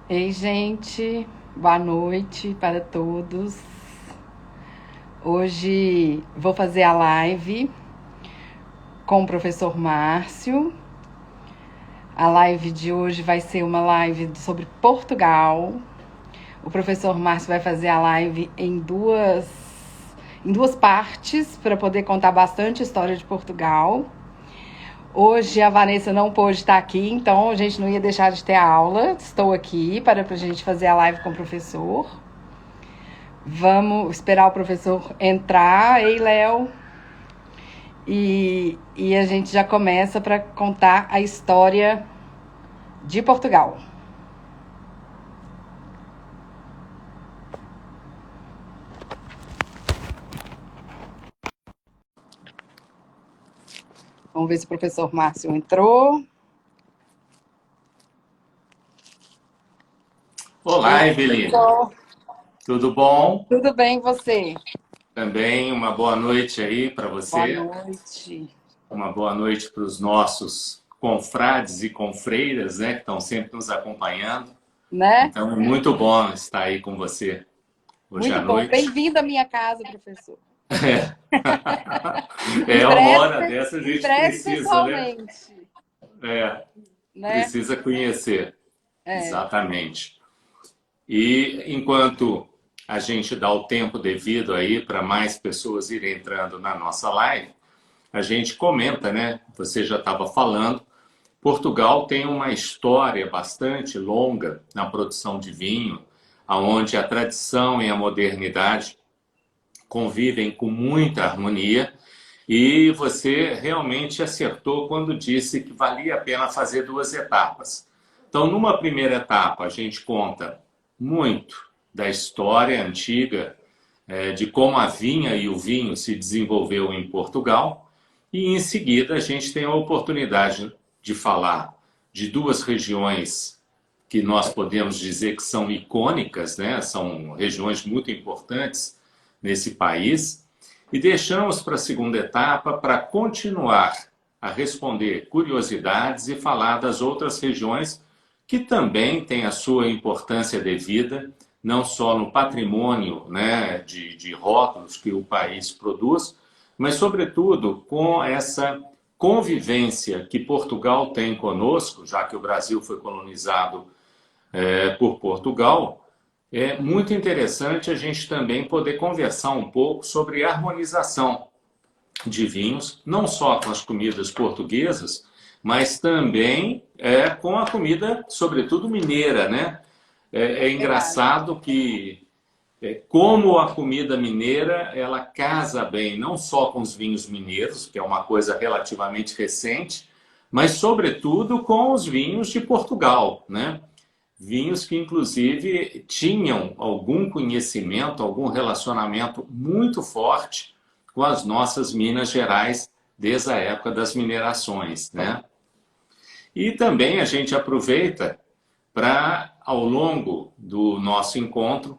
Ei, gente, boa noite para todos. Hoje vou fazer a live com o professor Márcio. A live de hoje vai ser uma live sobre Portugal. O professor Márcio vai fazer a live em duas partes para poder contar bastante história de Portugal. Hoje a Vanessa não pôde estar aqui, então a gente não ia deixar de ter a aula. Estou aqui para a gente fazer a live com o professor. Vamos esperar o professor entrar, ei, Léo? E a gente já começa para contar a história de Portugal. Vamos ver se o professor Márcio entrou. Olá, Ei, Eveline. professor. Tudo bom? Tudo bem, você? Também uma boa noite aí para Boa você. noite. Uma boa noite para os nossos confrades e confreiras, né, que estão sempre nos acompanhando. Né? Então, é muito bom estar aí com você hoje à Muito bom. noite. Bem-vindo à minha casa, professor. Em É uma breve, hora dessa a em gente breve precisa, né? pessoalmente, É, né? precisa conhecer. É, Exatamente. E enquanto a gente dá o tempo devido aí para mais pessoas irem entrando na nossa live, a gente comenta, né? Você já estava falando, Portugal tem uma história bastante longa na produção de vinho, aonde a tradição e a modernidade convivem com muita harmonia, e você realmente acertou quando disse que valia a pena fazer duas etapas. Então, numa primeira etapa, a gente conta muito da história antiga, de como a vinha e o vinho se desenvolveu em Portugal, e em seguida a gente tem a oportunidade de falar de duas regiões que nós podemos dizer que são icônicas, né? São regiões muito importantes nesse país, e deixamos para a segunda etapa para continuar a responder curiosidades e falar das outras regiões que também têm a sua importância devida, não só no patrimônio, né, de rótulos que o país produz, mas, sobretudo, com essa convivência que Portugal tem conosco, já que o Brasil foi colonizado por Portugal. É muito interessante a gente também poder conversar um pouco sobre harmonização de vinhos, não só com as comidas portuguesas, mas também com a comida, sobretudo mineira, né? É verdade. engraçado que como a comida mineira ela casa bem não só com os vinhos mineiros, que é uma coisa relativamente recente, mas sobretudo com os vinhos de Portugal, né? Vinhos que, inclusive, tinham algum conhecimento, algum relacionamento muito forte com as nossas Minas Gerais desde a época das minerações, né? E também a gente aproveita para, ao longo do nosso encontro,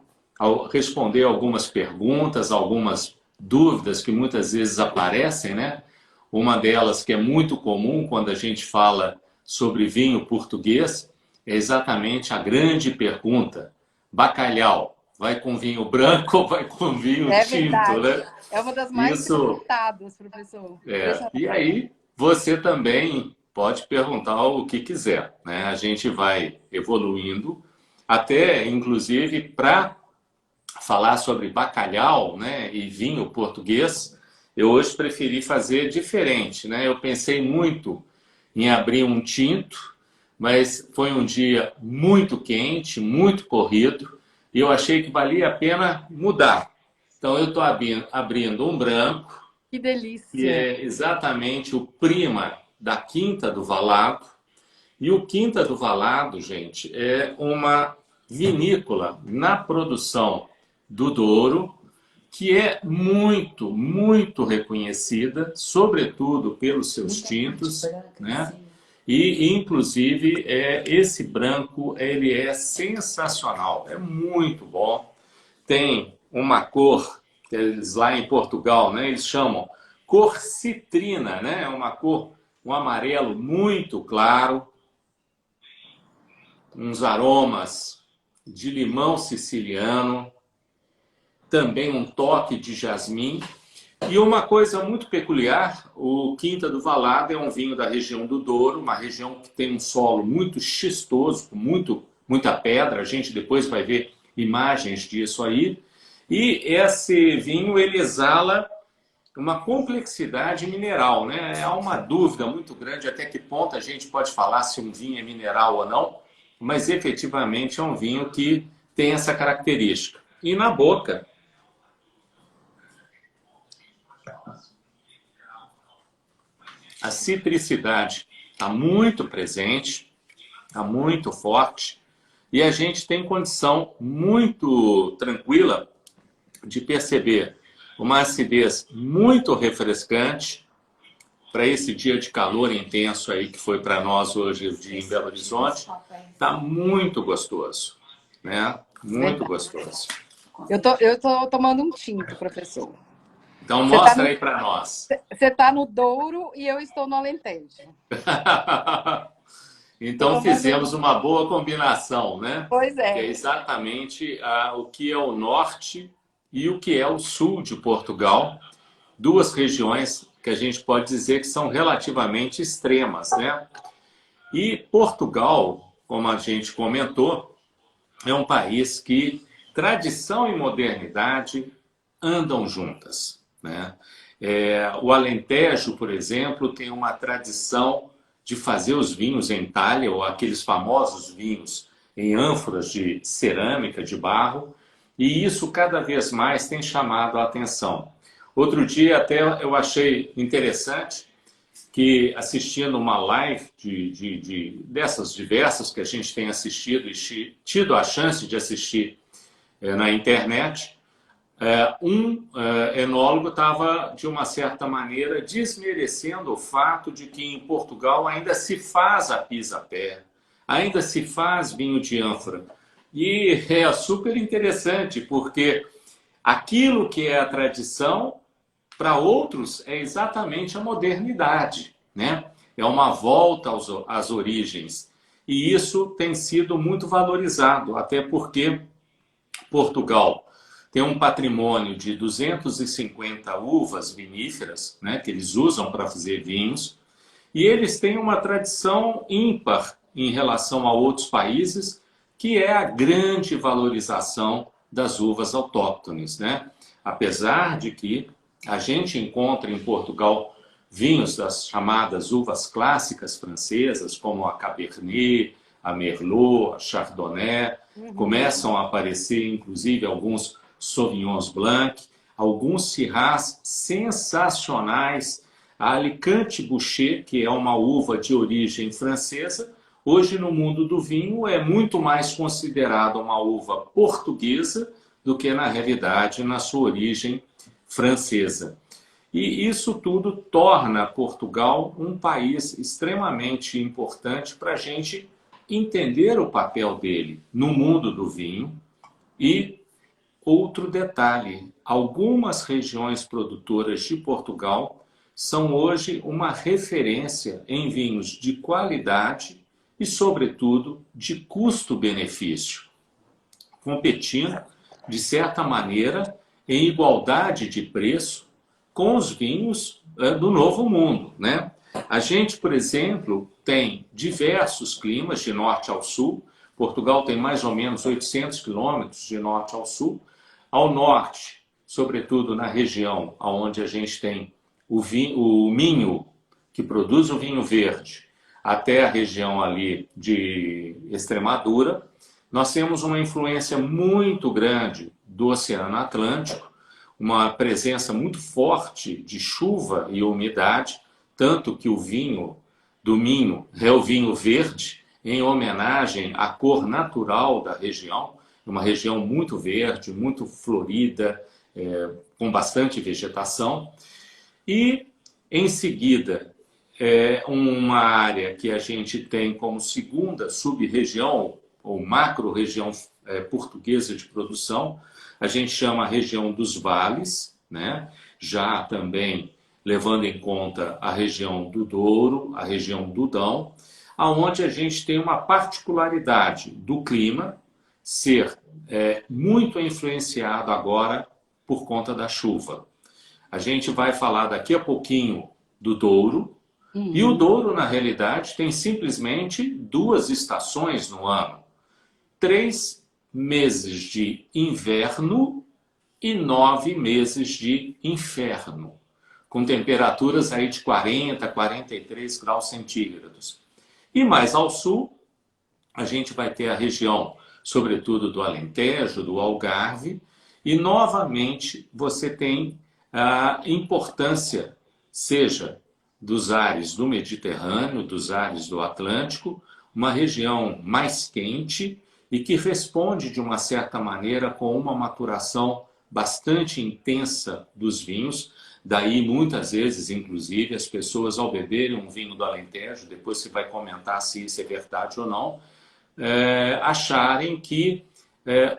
responder algumas perguntas, algumas dúvidas que muitas vezes aparecem, né? Uma delas que é muito comum quando a gente fala sobre vinho português é exatamente a grande pergunta: bacalhau, vai com vinho branco ou vai com vinho É tinto, verdade. né? É uma das mais Isso perguntadas, professor. e Impressionante. aí, você também pode perguntar o que quiser, né? A gente vai evoluindo, até inclusive para falar sobre bacalhau, né, e vinho português. Eu hoje preferi fazer diferente, né? Eu pensei muito em abrir um tinto, mas foi um dia muito quente, muito corrido, e eu achei que valia a pena mudar. Então eu estou abrindo um branco, Que que delícia. é exatamente o prima da Quinta do Valado. E o Quinta do Valado, gente, é uma vinícola na produção do Douro, que é muito, muito reconhecida, sobretudo pelos seus Muita parte tintos, branca em né? cima. E inclusive esse branco ele é sensacional, é muito bom. Tem uma cor que eles lá em Portugal, né, eles chamam cor citrina, né? É uma cor, um amarelo muito claro. uns aromas de limão siciliano, também um toque de jasmim. E uma coisa muito peculiar, o Quinta do Valado é um vinho da região do Douro, uma região que tem um solo muito xistoso, com muita pedra. A gente depois vai ver imagens disso aí. E esse vinho, ele exala uma complexidade mineral, né? Há uma dúvida muito grande até que ponto a gente pode falar se um vinho é mineral ou não, mas efetivamente é um vinho que tem essa característica. E na boca, a citricidade está muito presente, está muito forte, e a gente tem condição muito tranquila de perceber uma acidez muito refrescante para esse dia de calor intenso aí que foi para nós hoje em Belo Horizonte. Está muito gostoso, né? Muito gostoso. Eu tô tomando um tinto, professor. Então mostra aí para nós. Você está no Douro e eu estou no Alentejo. Então fizemos uma boa combinação, né? Pois é. Que é exatamente o que é o norte e o que é o sul de Portugal. Duas regiões que a gente pode dizer que são relativamente extremas, né? E Portugal, como a gente comentou, é um país que tradição e modernidade andam juntas, né? O Alentejo, por exemplo, tem uma tradição de fazer os vinhos em talha, ou aqueles famosos vinhos em ânforas de cerâmica, de barro, e isso cada vez mais tem chamado a atenção. Outro dia até eu achei interessante que assistindo uma live dessas diversas que a gente tem assistido e tido a chance de assistir na internet, um enólogo estava, de uma certa maneira, desmerecendo o fato de que em Portugal ainda se faz a pisa-pé, ainda se faz vinho de ânfora. E é super interessante, porque aquilo que é a tradição, para outros, é exatamente a modernidade, né? É uma volta às origens. E isso tem sido muito valorizado, até porque Portugal tem um patrimônio de 250 uvas viníferas, né, que eles usam para fazer vinhos, e eles têm uma tradição ímpar em relação a outros países, que é a grande valorização das uvas autóctones, né? Apesar de que a gente encontra em Portugal vinhos das chamadas uvas clássicas francesas, como a Cabernet, a Merlot, a Chardonnay, começam a aparecer, inclusive, alguns Sauvignons Blanc, alguns Syrahs sensacionais, a Alicante Bouschet, que é uma uva de origem francesa, hoje no mundo do vinho é muito mais considerada uma uva portuguesa do que, na realidade, na sua origem francesa. E isso tudo torna Portugal um país extremamente importante para a gente entender o papel dele no mundo do vinho. E outro detalhe, algumas regiões produtoras de Portugal são hoje uma referência em vinhos de qualidade e, sobretudo, de custo-benefício, competindo, de certa maneira, em igualdade de preço com os vinhos do Novo Mundo, né? A gente, por exemplo, tem diversos climas de norte ao sul. Portugal tem mais ou menos 800 quilômetros de norte ao sul. Ao norte, sobretudo na região onde a gente tem o Minho, que produz o vinho verde, até a região ali de Extremadura, nós temos uma influência muito grande do Oceano Atlântico, uma presença muito forte de chuva e umidade, tanto que o vinho do Minho é o vinho verde, em homenagem à cor natural da região, uma região muito verde, muito florida, com bastante vegetação. E, em seguida, uma área que a gente tem como segunda sub-região, ou macro-região portuguesa de produção, a gente chama a região dos vales, né? Já também levando em conta a região do Douro, a região do Dão. aonde a gente tem uma particularidade do clima ser muito influenciado agora por conta da chuva. A gente vai falar daqui a pouquinho do Douro, e o Douro, na realidade, tem simplesmente 2 estações no ano. 3 meses de inverno e 9 meses de inferno, com temperaturas aí de 40, 43 graus centígrados. E mais ao sul, a gente vai ter a região, sobretudo do Alentejo, do Algarve, e novamente você tem a importância, seja dos ares do Mediterrâneo, dos ares do Atlântico, uma região mais quente e que responde de uma certa maneira com uma maturação bastante intensa dos vinhos. Daí, muitas vezes, inclusive, as pessoas, ao beberem um vinho do Alentejo, depois você vai comentar se isso é verdade ou não, acharem que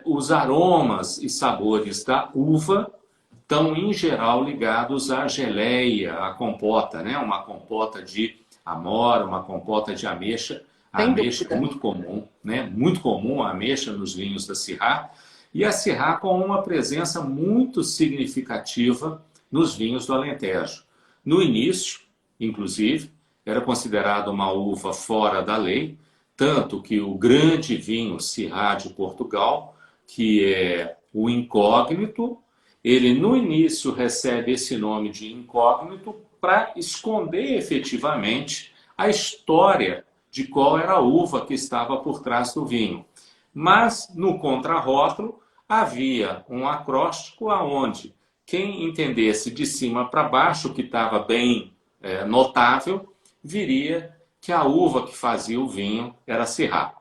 os aromas e sabores da uva estão, em geral, ligados à geleia, à compota, né? Uma compota de amora, uma compota de ameixa. A ameixa é muito comum, né? Muito comum a ameixa nos vinhos da Syrah. E a Syrah com uma presença muito significativa nos vinhos do Alentejo. No início, inclusive, era considerada uma uva fora da lei, tanto que o grande vinho Syrah de Portugal, que é o incógnito, ele no início recebe esse nome de incógnito para esconder efetivamente a história de qual era a uva que estava por trás do vinho. Mas no contrarótulo havia um acróstico aonde quem entendesse de cima para baixo, que estava bem notável, viria que a uva que fazia o vinho era Syrah.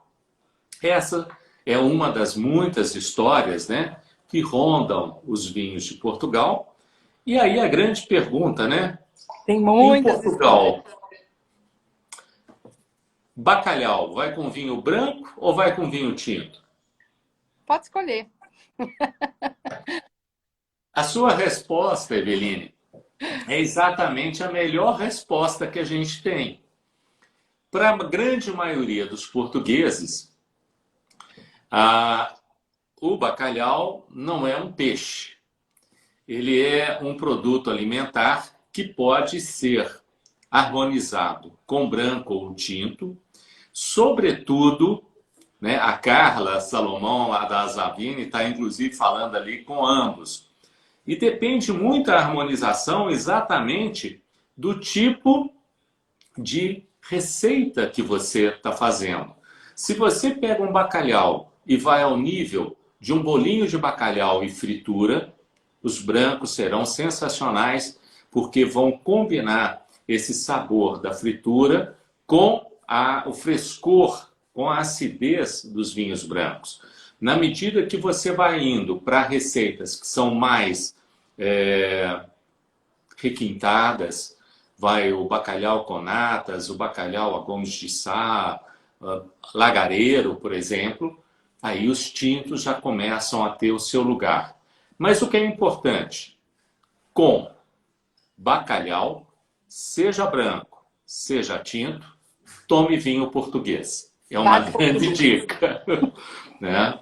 Essa é uma das muitas histórias, né, que rondam os vinhos de Portugal. E aí a grande pergunta, né? Tem muitas em Portugal, bacalhau vai com vinho branco ou vai com vinho tinto? Pode escolher. A sua resposta, Eveline, é exatamente a melhor resposta que a gente tem. Para a grande maioria dos portugueses, o bacalhau não é um peixe. Ele é um produto alimentar que pode ser harmonizado com branco ou tinto, sobretudo, né, a Carla Salomão, lá da Azavini, está inclusive falando ali com ambos. E depende muito a harmonização exatamente do tipo de receita que você está fazendo. Se você pega um bacalhau e vai ao nível de um bolinho de bacalhau e fritura, os brancos serão sensacionais, porque vão combinar esse sabor da fritura com o frescor, com a acidez dos vinhos brancos. Na medida que você vai indo para receitas que são mais requintadas, vai o bacalhau com natas, o bacalhau a gomes de sá, lagareiro, por exemplo, aí os tintos já começam a ter o seu lugar. Mas o que é importante? Com bacalhau, seja branco, seja tinto, tome vinho português. É uma grande dica. Né?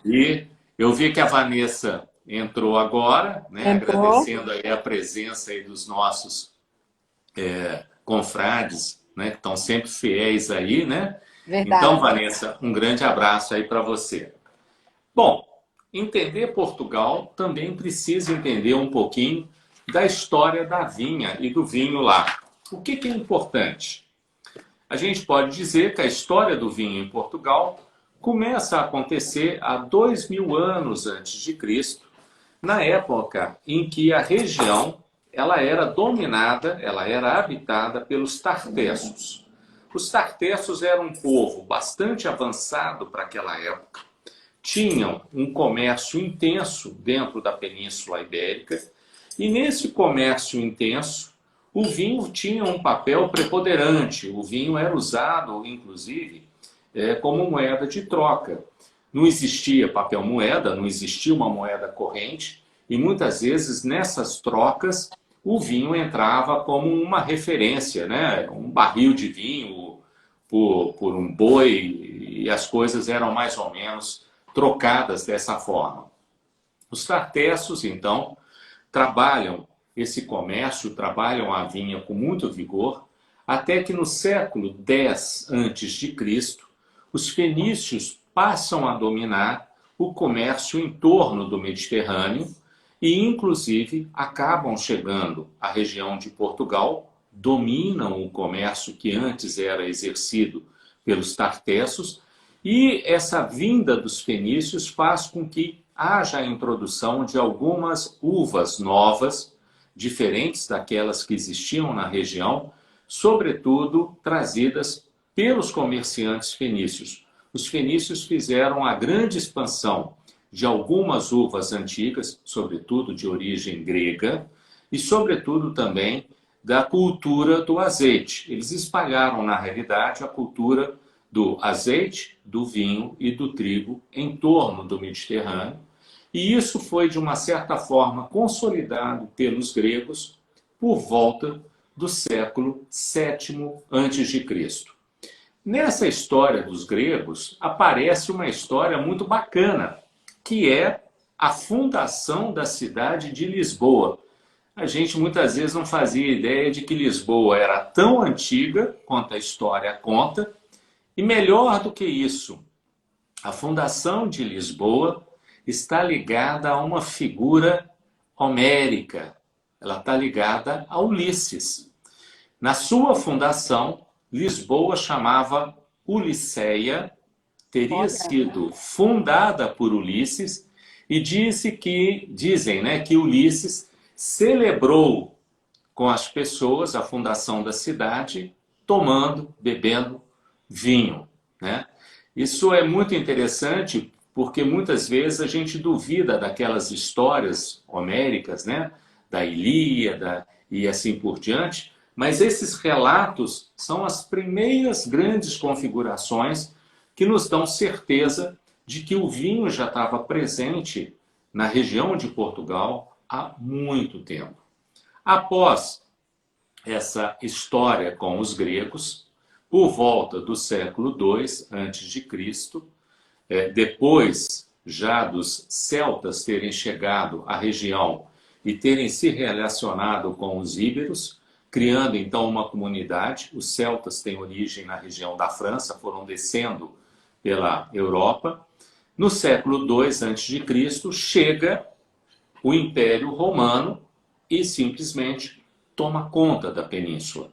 E eu vi que a Vanessa entrou agora, né? Agradecendo aí a presença aí dos nossos confrades, né? Que estão sempre fiéis aí, né? Verdade. Então, Vanessa, um grande abraço aí para você. Bom, entender Portugal também precisa entender um pouquinho da história da vinha e do vinho lá. O que é importante? A gente pode dizer que a história do vinho em Portugal começa a acontecer há 2000 anos antes de Cristo, na época em que a região ela era dominada, ela era habitada pelos tartessos. Os tartessos eram um povo bastante avançado para aquela época, tinham um comércio intenso dentro da Península Ibérica, e nesse comércio intenso, o vinho tinha um papel preponderante. O vinho era usado, inclusive, como moeda de troca. Não existia papel moeda, não existia uma moeda corrente, e muitas vezes nessas trocas o vinho entrava como uma referência, né? Um barril de vinho por um boi, e as coisas eram mais ou menos trocadas dessa forma. Os tartessos, então, trabalham esse comércio, trabalham a vinha com muito vigor, até que no século X a.C., os fenícios passam a dominar o comércio em torno do Mediterrâneo e, inclusive, acabam chegando à região de Portugal, dominam o comércio que antes era exercido pelos tartessos, e essa vinda dos fenícios faz com que haja a introdução de algumas uvas novas, diferentes daquelas que existiam na região, sobretudo trazidas pelos comerciantes fenícios. Os fenícios fizeram a grande expansão de algumas uvas antigas, sobretudo de origem grega, e sobretudo também da cultura do azeite. Eles espalharam, na realidade, a cultura do azeite, do vinho e do trigo em torno do Mediterrâneo, e isso foi, de uma certa forma, consolidado pelos gregos por volta do século VII a.C. Nessa história dos gregos, aparece uma história muito bacana, que é a fundação da cidade de Lisboa. A gente muitas vezes não fazia ideia de que Lisboa era tão antiga quanto a história conta, e melhor do que isso, a fundação de Lisboa está ligada a uma figura homérica. Ela está ligada a Ulisses. Na sua fundação, Lisboa chamava Ulisseia, teria sido fundada por Ulisses, e dizem, né, que Ulisses celebrou com as pessoas a fundação da cidade, tomando, bebendo vinho, né? Isso é muito interessante, porque muitas vezes a gente duvida daquelas histórias homéricas, né? Da Ilíada e assim por diante, mas esses relatos são as primeiras grandes configurações que nos dão certeza de que o vinho já estava presente na região de Portugal há muito tempo. Após essa história com os gregos, por volta do século II a.C., depois já dos celtas terem chegado à região e terem se relacionado com os íberos, criando então uma comunidade. Os celtas têm origem na região da França, foram descendo pela Europa. No século II a.C., chega o Império Romano e simplesmente toma conta da península.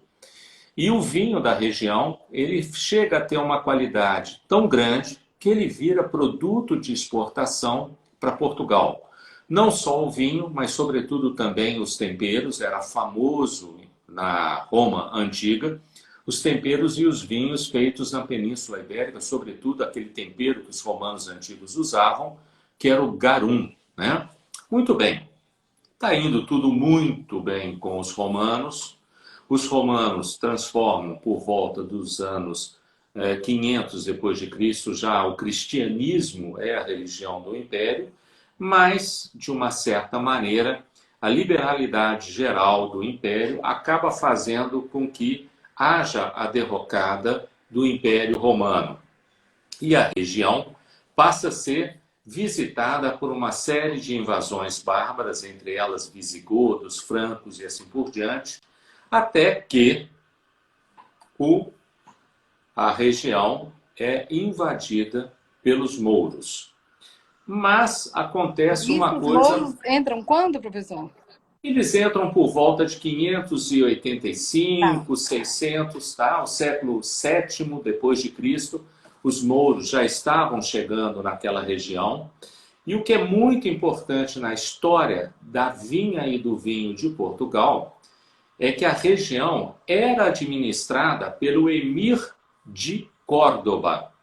E o vinho da região, ele chega a ter uma qualidade tão grande que ele vira produto de exportação para Portugal. Não só o vinho, mas sobretudo também os temperos. Era famoso na Roma antiga os temperos e os vinhos feitos na Península Ibérica, sobretudo aquele tempero que os romanos antigos usavam, que era o garum, né? Muito bem, está indo tudo muito bem com os romanos. Os romanos transformam, por volta dos anos 500 depois de Cristo, já o cristianismo é a religião do império, mas, de uma certa maneira, a liberalidade geral do império acaba fazendo com que haja a derrocada do Império Romano. E a região passa a ser visitada por uma série de invasões bárbaras, entre elas visigodos, francos e assim por diante, até que a região é invadida pelos mouros. Mas acontece uma coisa... Os mouros entram quando, professor? Eles entram por volta de 585, 600, tá? O século VII depois de Cristo, os mouros já estavam chegando naquela região. E o que é muito importante na história da vinha e do vinho de Portugal é que a região era administrada pelo Emir de Córdoba.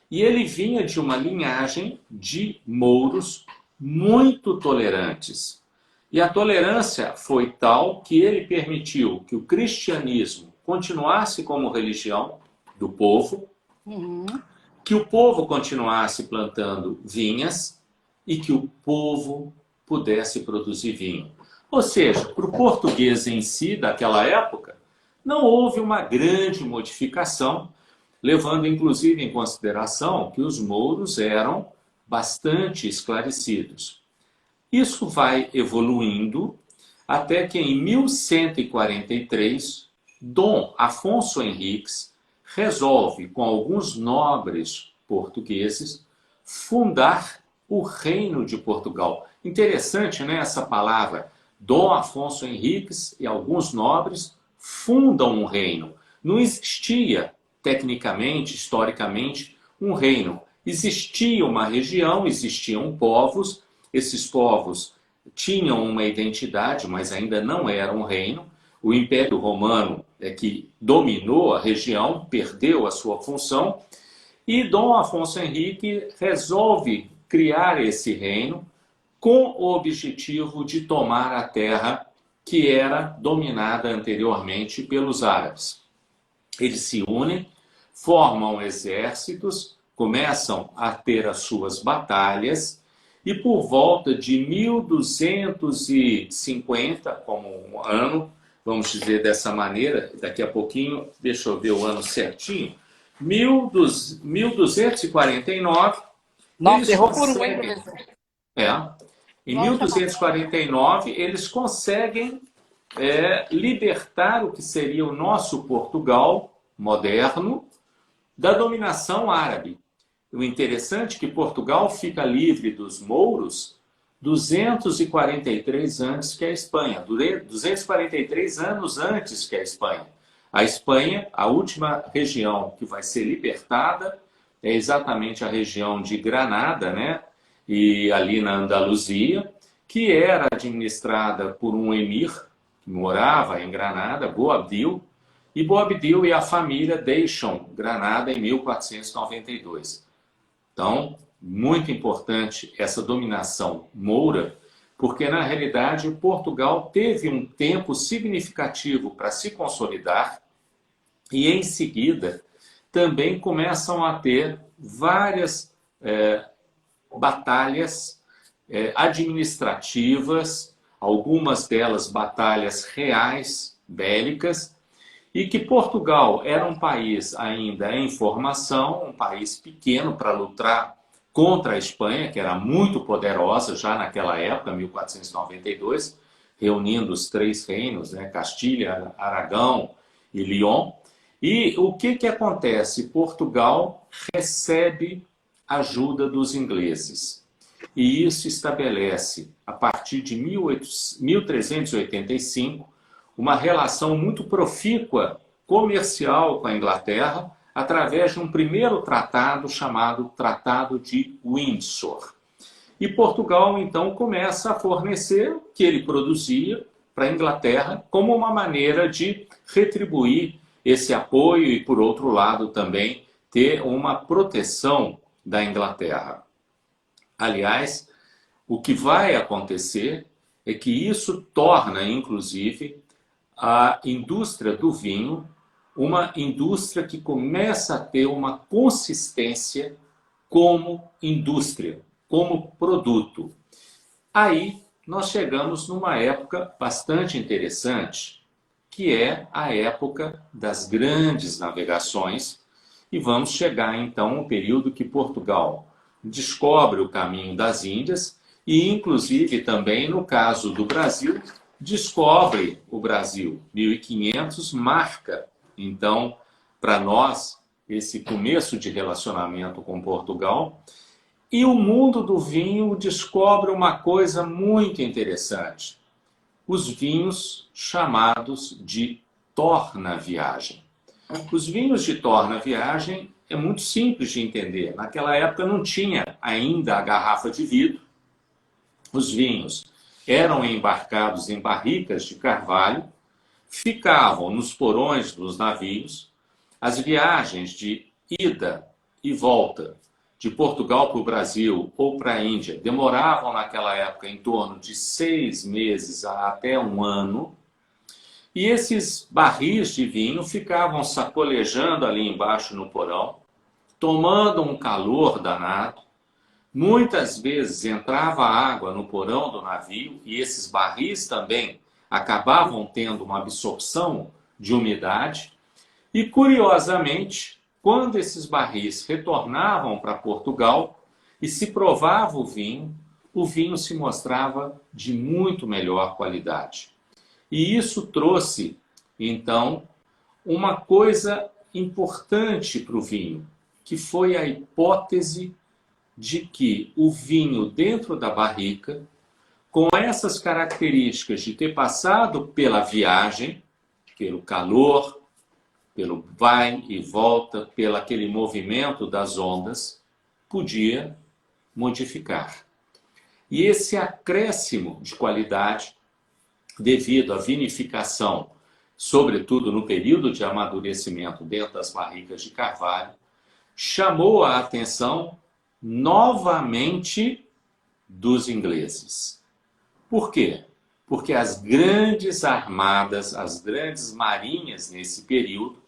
E ele vinha de uma linhagem de mouros muito tolerantes. E a tolerância foi tal que ele permitiu que o cristianismo continuasse como religião do povo, que o povo continuasse plantando vinhas e que o povo pudesse produzir vinho. Ou seja, para o português em si, daquela época, não houve uma grande modificação, levando inclusive em consideração que os mouros eram bastante esclarecidos. Isso vai evoluindo até que em 1143, Dom Afonso Henriques resolve, com alguns nobres portugueses, fundar o Reino de Portugal. Interessante, né, essa palavra. Dom Afonso Henriques e alguns nobres fundam um reino. Não existia, tecnicamente, historicamente, um reino. Existia uma região, existiam povos, esses povos tinham uma identidade, mas ainda não era um reino. O Império Romano é que dominou a região, perdeu a sua função, e Dom Afonso Henrique resolve criar esse reino com o objetivo de tomar a terra que era dominada anteriormente pelos árabes. Eles se unem, formam exércitos, começam a ter as suas batalhas, e por volta de 1250, como um ano, vamos dizer dessa maneira, daqui a pouquinho, deixa eu ver o ano certinho, 1249, Nossa, eles errou por um, hein, conseguem, professor? em Nossa, 1249, eles conseguem libertar o que seria o nosso Portugal moderno da dominação árabe. O interessante é que Portugal fica livre dos mouros 243 antes que a Espanha, 243 anos antes que a Espanha. A Espanha, a última região que vai ser libertada, é exatamente a região de Granada, né? E ali na Andaluzia, que era administrada por um emir que morava em Granada, Boabdil, e Boabdil e a família deixam Granada em 1492. Então, muito importante essa dominação moura, porque na realidade Portugal teve um tempo significativo para se consolidar e em seguida também começam a ter várias batalhas administrativas, algumas delas batalhas reais, bélicas, e que Portugal era um país ainda em formação, um país pequeno para lutar contra a Espanha, que era muito poderosa já naquela época, 1492, reunindo os três reinos, né, Castilha, Aragão e Lyon. E o que acontece? Portugal recebe ajuda dos ingleses. E isso estabelece, a partir de 1385, uma relação muito profícua comercial com a Inglaterra, através de um primeiro tratado chamado Tratado de Windsor. E Portugal, então, começa a fornecer o que ele produzia para a Inglaterra como uma maneira de retribuir esse apoio e, por outro lado, também ter uma proteção da Inglaterra. Aliás, o que vai acontecer é que isso torna, inclusive, a indústria do vinho uma indústria que começa a ter uma consistência como indústria, como produto. Aí nós chegamos numa época bastante interessante, que é a época das grandes navegações, e vamos chegar então ao período que Portugal descobre o caminho das Índias e, inclusive, também no caso do Brasil, descobre o Brasil. 1500 marca, então, para nós, esse começo de relacionamento com Portugal. E o mundo do vinho descobre uma coisa muito interessante. Os vinhos chamados de torna-viagem. Os vinhos de torna-viagem é muito simples de entender. Naquela época não tinha ainda a garrafa de vidro. Os vinhos eram embarcados em barricas de carvalho, ficavam nos porões dos navios. As viagens de ida e volta de Portugal para o Brasil ou para a Índia demoravam naquela época em torno de 6 meses a até um ano. E esses barris de vinho ficavam sacolejando ali embaixo no porão, tomando um calor danado. Muitas vezes entrava água no porão do navio e esses barris também acabavam tendo uma absorção de umidade. E, curiosamente, quando esses barris retornavam para Portugal e se provava o vinho se mostrava de muito melhor qualidade. E isso trouxe, então, uma coisa importante para o vinho, que foi a hipótese de que o vinho dentro da barrica, com essas características de ter passado pela viagem, pelo calor, pelo vai e volta, pelo aquele movimento das ondas, podia modificar. E esse acréscimo de qualidade, devido à vinificação, sobretudo no período de amadurecimento dentro das barricas de carvalho, chamou a atenção novamente dos ingleses. Por quê? Porque as grandes armadas, as grandes marinhas nesse período,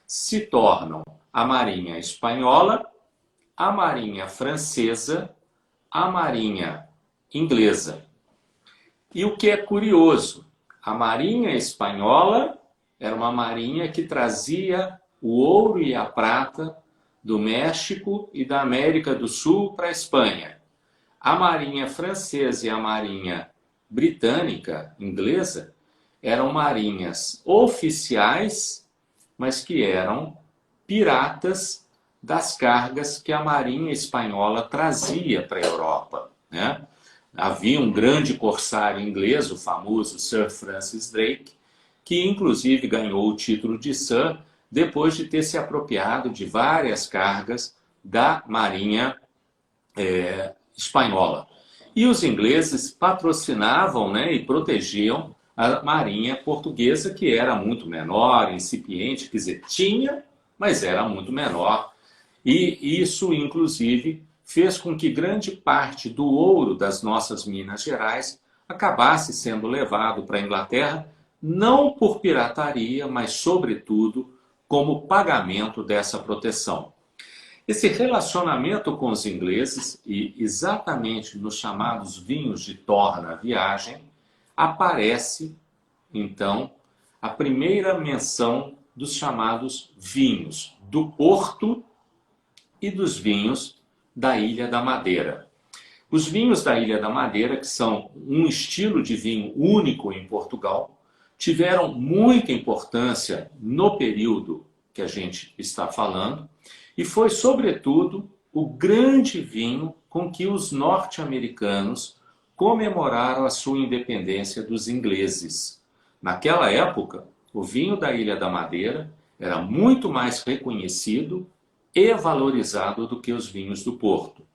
se tornam a marinha espanhola, a marinha francesa, a marinha inglesa. E o que é curioso, a marinha espanhola era uma marinha que trazia o ouro e a prata do México e da América do Sul para a Espanha. A marinha francesa e a marinha britânica, inglesa, eram marinhas oficiais, mas que eram piratas das cargas que a marinha espanhola trazia para a Europa, né? Havia um grande corsário inglês, o famoso Sir Francis Drake, que inclusive ganhou o título de Sir depois de ter se apropriado de várias cargas da marinha espanhola. E os ingleses patrocinavam, né, e protegiam a marinha portuguesa, que era muito menor, incipiente, quer dizer, tinha, mas era muito menor. E isso, inclusive, fez com que grande parte do ouro das nossas Minas Gerais acabasse sendo levado para a Inglaterra, não por pirataria, mas, sobretudo, como pagamento dessa proteção. Esse relacionamento com os ingleses, e exatamente nos chamados vinhos de torna viagem, aparece, então, a primeira menção dos chamados vinhos do Porto e dos vinhos da Ilha da Madeira. Os vinhos da Ilha da Madeira, que são um estilo de vinho único em Portugal, tiveram muita importância no período que a gente está falando, e foi, sobretudo, o grande vinho com que os norte-americanos comemoraram a sua independência dos ingleses. Naquela época, o vinho da Ilha da Madeira era muito mais reconhecido e valorizado do que os vinhos do Porto.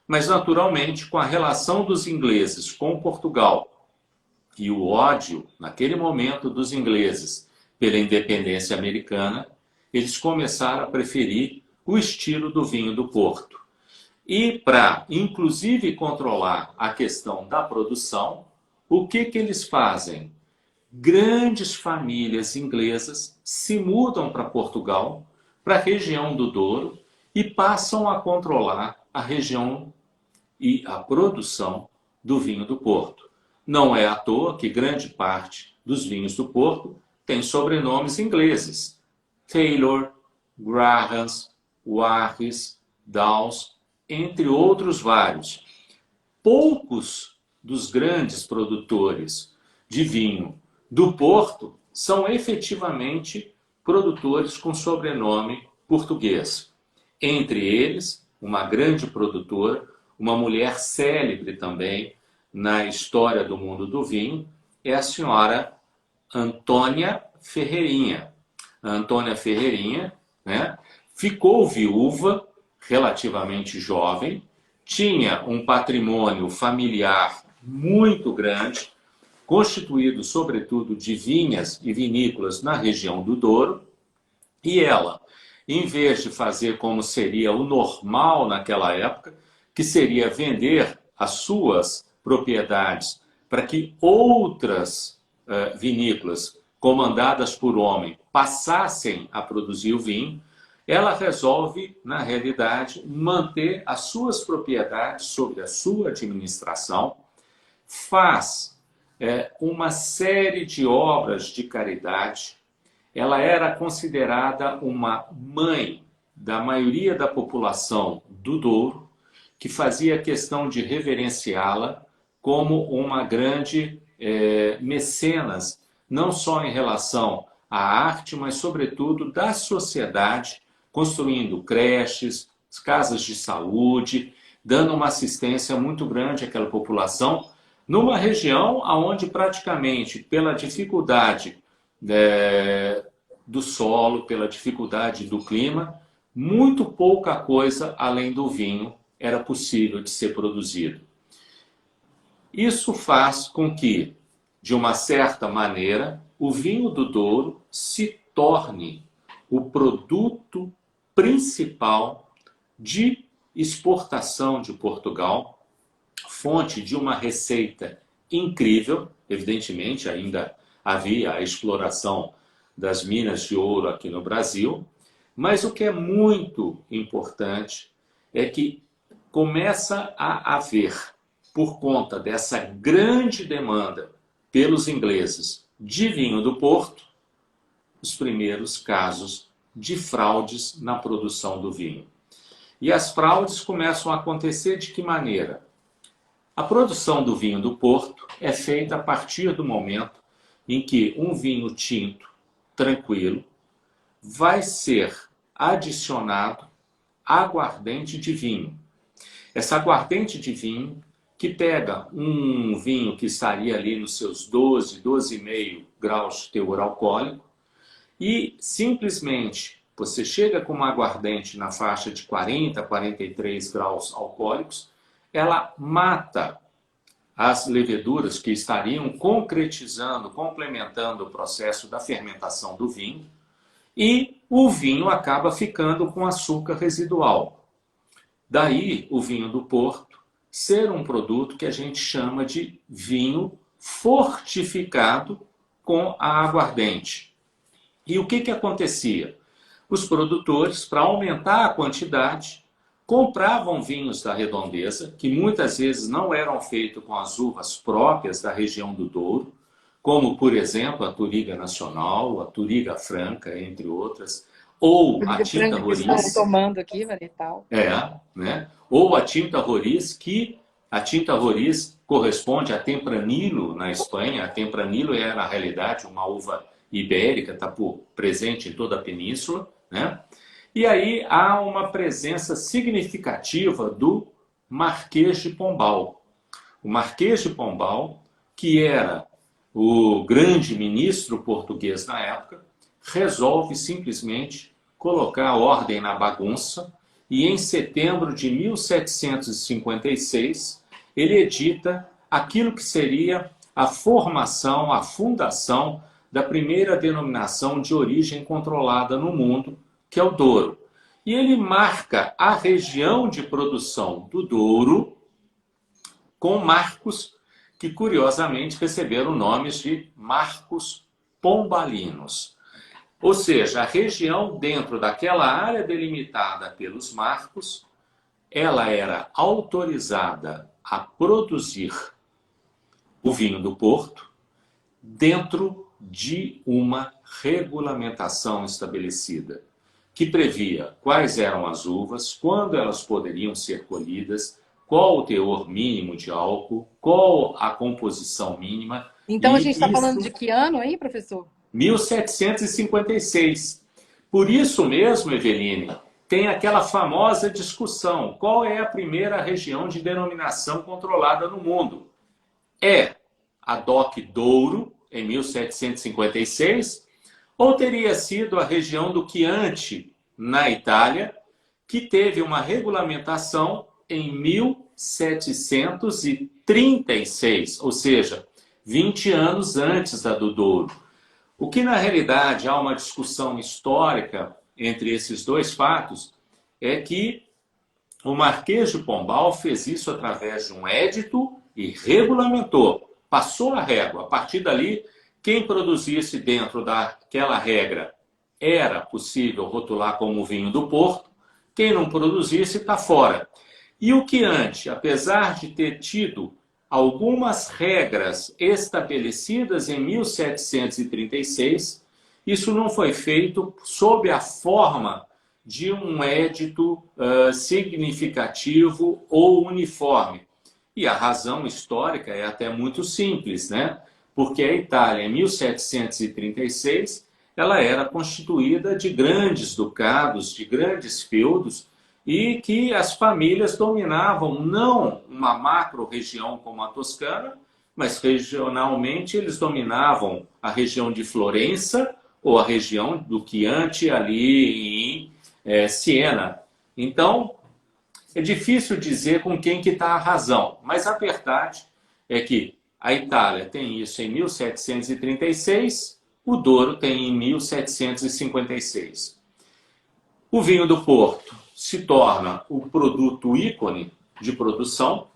Mas, naturalmente, com a relação dos ingleses com Portugal e o ódio, naquele momento, dos ingleses pela independência americana, eles começaram a preferir o estilo do vinho do Porto. E para, inclusive, controlar a questão da produção, o que eles fazem? Grandes famílias inglesas se mudam para Portugal, para a região do Douro, e passam a controlar a região e a produção do vinho do Porto. Não é à toa que grande parte dos vinhos do Porto tem sobrenomes ingleses. Taylor, Grahams, Warris, Downs, entre outros vários. Poucos dos grandes produtores de vinho do Porto são efetivamente produtores com sobrenome português. Entre eles, uma grande produtora, uma mulher célebre também na história do mundo do vinho, é a senhora Antônia Ferreirinha. A Antônia Ferreirinha, né, ficou viúva, relativamente jovem, tinha um patrimônio familiar muito grande, constituído sobretudo de vinhas e vinícolas na região do Douro, e ela, em vez de fazer como seria o normal naquela época, que seria vender as suas propriedades para que outras vinícolas comandadas por homem passassem a produzir o vinho, ela resolve, na realidade, manter as suas propriedades sob a sua administração, faz uma série de obras de caridade. Ela era considerada uma mãe da maioria da população do Douro, que fazia questão de reverenciá-la como uma grande mecenas, não só em relação à arte, mas sobretudo da sociedade, construindo creches, casas de saúde, dando uma assistência muito grande àquela população, numa região onde praticamente, pela dificuldade do solo, pela dificuldade do clima, muito pouca coisa além do vinho era possível de ser produzido. Isso faz com que, de uma certa maneira, o vinho do Douro se torne o produto principal de exportação de Portugal, fonte de uma receita incrível. Evidentemente, ainda havia a exploração das minas de ouro aqui no Brasil, mas o que é muito importante é que começa a haver, por conta dessa grande demanda pelos ingleses de vinho do Porto, os primeiros casos de fraudes na produção do vinho. E as fraudes começam a acontecer de que maneira? A produção do vinho do Porto é feita a partir do momento em que um vinho tinto, tranquilo, vai ser adicionado aguardente de vinho. Essa aguardente de vinho, que pega um vinho que estaria ali nos seus 12, 12,5 graus de teor alcoólico, e simplesmente você chega com uma aguardente na faixa de 40, 43 graus alcoólicos, ela mata as leveduras que estariam concretizando, complementando o processo da fermentação do vinho, e o vinho acaba ficando com açúcar residual. Daí o vinho do Porto ser um produto que a gente chama de vinho fortificado com a aguardente. E o que acontecia? Os produtores, para aumentar a quantidade, compravam vinhos da redondeza, que muitas vezes não eram feitos com as uvas próprias da região do Douro, como, por exemplo, a Touriga Nacional, a Touriga Franca, entre outras, ou a Tinta Roriz. Tomando aqui, Vanetal. Né? Ou a Tinta Roriz, que a Tinta Roriz corresponde a Tempranillo na Espanha. A Tempranillo é, na realidade, uma uva ibérica, está presente em toda a península, né? E aí há uma presença significativa do Marquês de Pombal. O Marquês de Pombal, que era o grande ministro português na época, resolve simplesmente colocar ordem na bagunça e em setembro de 1756 ele edita aquilo que seria a formação, a fundação da primeira denominação de origem controlada no mundo, que é o Douro. E ele marca a região de produção do Douro com marcos que, curiosamente, receberam nomes de marcos pombalinos. Ou seja, a região dentro daquela área delimitada pelos marcos, ela era autorizada a produzir o vinho do Porto dentro de uma regulamentação estabelecida, que previa quais eram as uvas, quando elas poderiam ser colhidas, qual o teor mínimo de álcool, qual a composição mínima. Então a gente está falando de que ano aí, professor? 1756. Por isso mesmo, Eveline, tem aquela famosa discussão: qual é a primeira região de denominação controlada no mundo? É a DOC Douro, em 1756, ou teria sido a região do Chianti, na Itália, que teve uma regulamentação em 1736, ou seja, 20 anos antes da do Douro. O que, na realidade, há uma discussão histórica entre esses dois fatos é que o Marquês de Pombal fez isso através de um édito e regulamentou, passou a régua. A partir dali, quem produzisse dentro daquela regra era possível rotular como vinho do Porto, quem não produzisse está fora. E o Chianti, apesar de ter tido algumas regras estabelecidas em 1736, isso não foi feito sob a forma de um édito significativo ou uniforme. E a razão histórica é até muito simples, né? Porque a Itália, em 1736, ela era constituída de grandes ducados, de grandes feudos, e que as famílias dominavam não uma macro-região como a Toscana, mas regionalmente eles dominavam a região de Florença ou a região do Chianti ali em Siena. Então, é difícil dizer com quem que está a razão, mas a verdade é que a Itália tem isso em 1736, o Douro tem em 1756. O vinho do Porto se torna o produto ícone de produção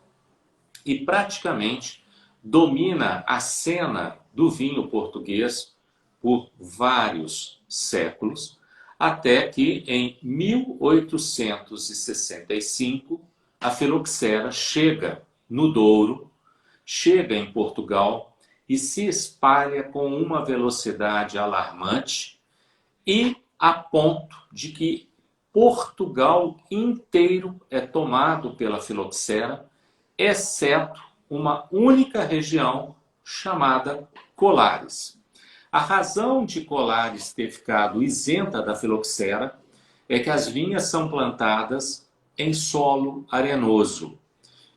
e praticamente domina a cena do vinho português por vários séculos, até que em 1865 a filoxera chega no Douro, chega em Portugal e se espalha com uma velocidade alarmante e a ponto de que Portugal inteiro é tomado pela filoxera, exceto uma única região chamada Colares. A razão de Colares ter ficado isenta da filoxera é que as vinhas são plantadas em solo arenoso.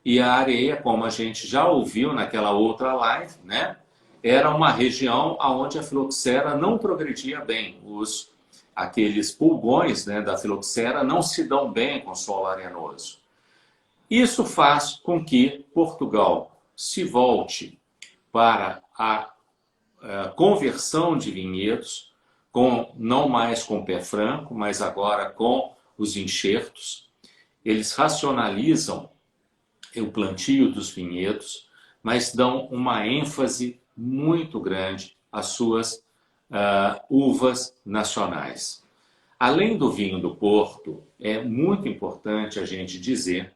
E a areia, como a gente já ouviu naquela outra live, né, era uma região onde a filoxera não progredia bem. Aqueles pulgões, né, da filoxera não se dão bem com solo arenoso. Isso faz com que Portugal se volte para a conversão de vinhedos, não mais com pé franco, mas agora com os enxertos. Eles racionalizam o plantio dos vinhedos, mas dão uma ênfase muito grande às suas uvas nacionais. Além do vinho do Porto, é muito importante a gente dizer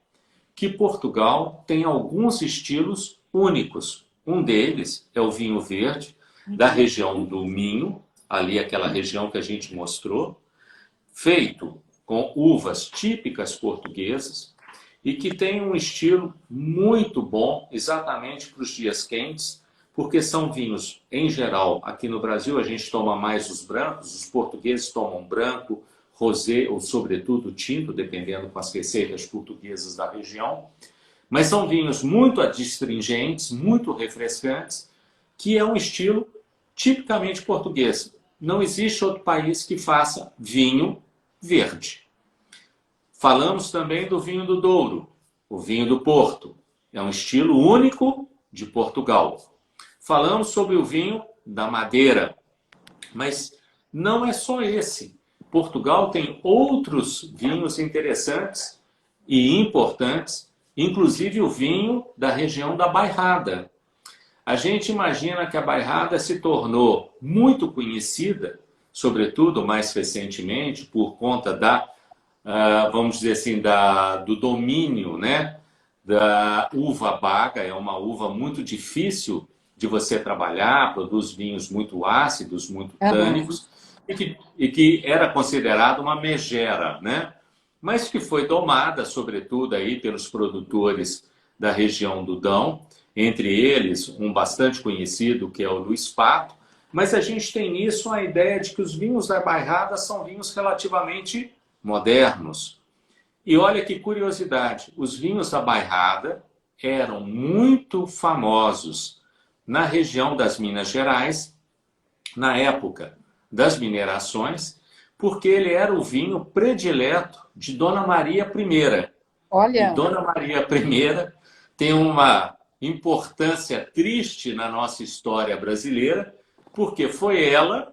que Portugal tem alguns estilos únicos. Um deles é o vinho verde, da região do Minho, ali aquela região que a gente mostrou, feito com uvas típicas portuguesas e que tem um estilo muito bom, exatamente para os dias quentes, porque são vinhos, em geral, aqui no Brasil a gente toma mais os brancos, os portugueses tomam branco, rosé ou, sobretudo, tinto, dependendo com as receitas portuguesas da região. Mas são vinhos muito adstringentes, muito refrescantes, que é um estilo tipicamente português. Não existe outro país que faça vinho verde. Falamos também do vinho do Douro, o vinho do Porto. É um estilo único de Portugal. Falamos sobre o vinho da Madeira, mas não é só esse. Portugal tem outros vinhos interessantes e importantes, inclusive o vinho da região da Bairrada. A gente imagina que a Bairrada se tornou muito conhecida, sobretudo mais recentemente, por conta vamos dizer assim, do domínio, né, da uva baga. É uma uva muito difícil de você trabalhar, produz vinhos muito ácidos, muito tânicos, e que era considerada uma megera, né? Mas que foi domada, sobretudo, aí pelos produtores da região do Dão, entre eles um bastante conhecido, que é o Luís Pato. Mas a gente tem nisso a ideia de que os vinhos da Bairrada são vinhos relativamente modernos. E olha que curiosidade, os vinhos da Bairrada eram muito famosos na região das Minas Gerais, na época das minerações, porque ele era o vinho predileto de Dona Maria I. Olha. E Dona Maria I tem uma importância triste na nossa história brasileira, porque foi ela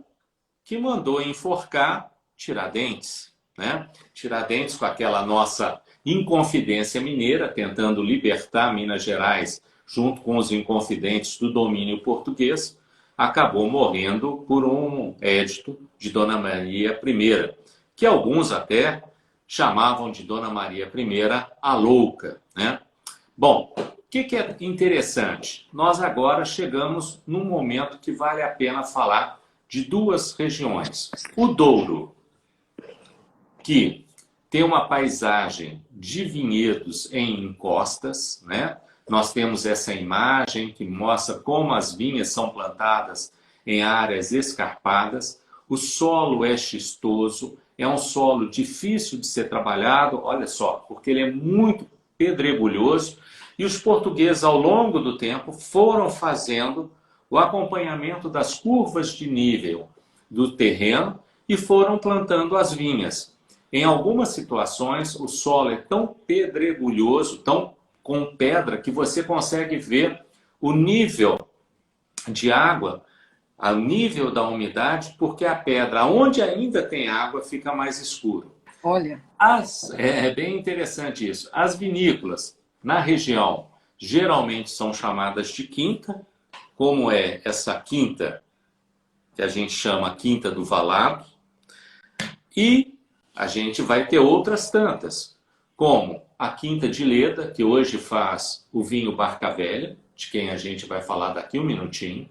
que mandou enforcar Tiradentes, né? Tiradentes, com aquela nossa Inconfidência Mineira, tentando libertar Minas Gerais junto com os inconfidentes do domínio português, acabou morrendo por um édito de Dona Maria I, que alguns até chamavam de Dona Maria I a louca, né? Bom, o que é interessante? Nós agora chegamos num momento que vale a pena falar de duas regiões. O Douro. que tem uma paisagem de vinhedos em encostas, né? Nós temos essa imagem que mostra como as vinhas são plantadas em áreas escarpadas. O solo é xistoso, é um solo difícil de ser trabalhado, olha só, porque ele é muito pedregulhoso. E os portugueses, ao longo do tempo, foram fazendo o acompanhamento das curvas de nível do terreno e foram plantando as vinhas. Em algumas situações, o solo é tão pedregulhoso, tão com pedra, que você consegue ver o nível de água, o nível da umidade, porque a pedra, onde ainda tem água, fica mais escuro. Olha. É bem interessante isso. As vinícolas, na região, geralmente são chamadas de quinta, como é essa quinta, que a gente chama Quinta do Valado, e a gente vai ter outras tantas, como a Quinta de Leda, que hoje faz o vinho Barca Velha, de quem a gente vai falar daqui um minutinho.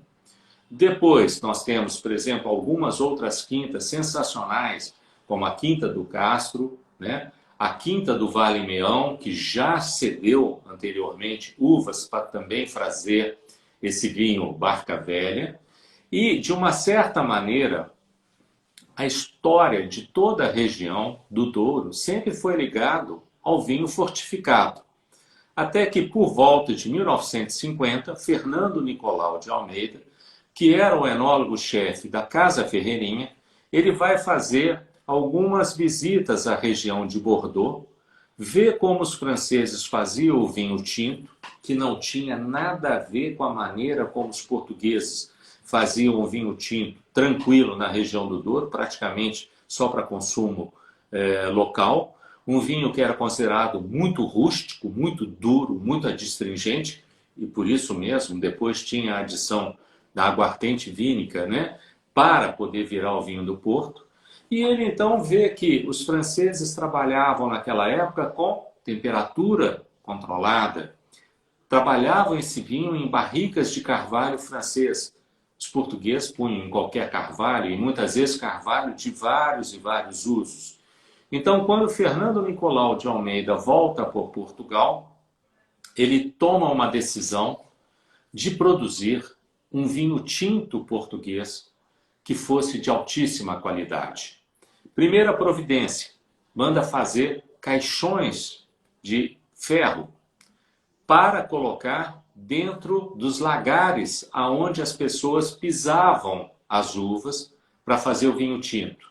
Depois nós temos, por exemplo, algumas outras quintas sensacionais, como a Quinta do Castro, né? A Quinta do Vale Meão, que já cedeu anteriormente uvas para também fazer esse vinho Barca Velha. E, de uma certa maneira, a história de toda a região do Douro sempre foi ligado ao vinho fortificado. Até que, por volta de 1950, Fernando Nicolau de Almeida, que era o enólogo-chefe da Casa Ferreirinha, ele vai fazer algumas visitas à região de Bordeaux, ver como os franceses faziam o vinho tinto, que não tinha nada a ver com a maneira como os portugueses faziam o vinho tinto tranquilo na região do Douro, praticamente só para consumo local. Um vinho que era considerado muito rústico, muito duro, muito adstringente, e por isso mesmo depois tinha a adição da aguardente vínica, né, para poder virar o vinho do Porto. E ele então vê que os franceses trabalhavam naquela época com temperatura controlada, trabalhavam esse vinho em barricas de carvalho francês. Os portugueses punham em qualquer carvalho, e muitas vezes carvalho de vários e vários usos. Então, quando Fernando Nicolau de Almeida volta para Portugal, ele toma uma decisão de produzir um vinho tinto português que fosse de altíssima qualidade. Primeira providência, manda fazer caixões de ferro para colocar dentro dos lagares aonde as pessoas pisavam as uvas para fazer o vinho tinto.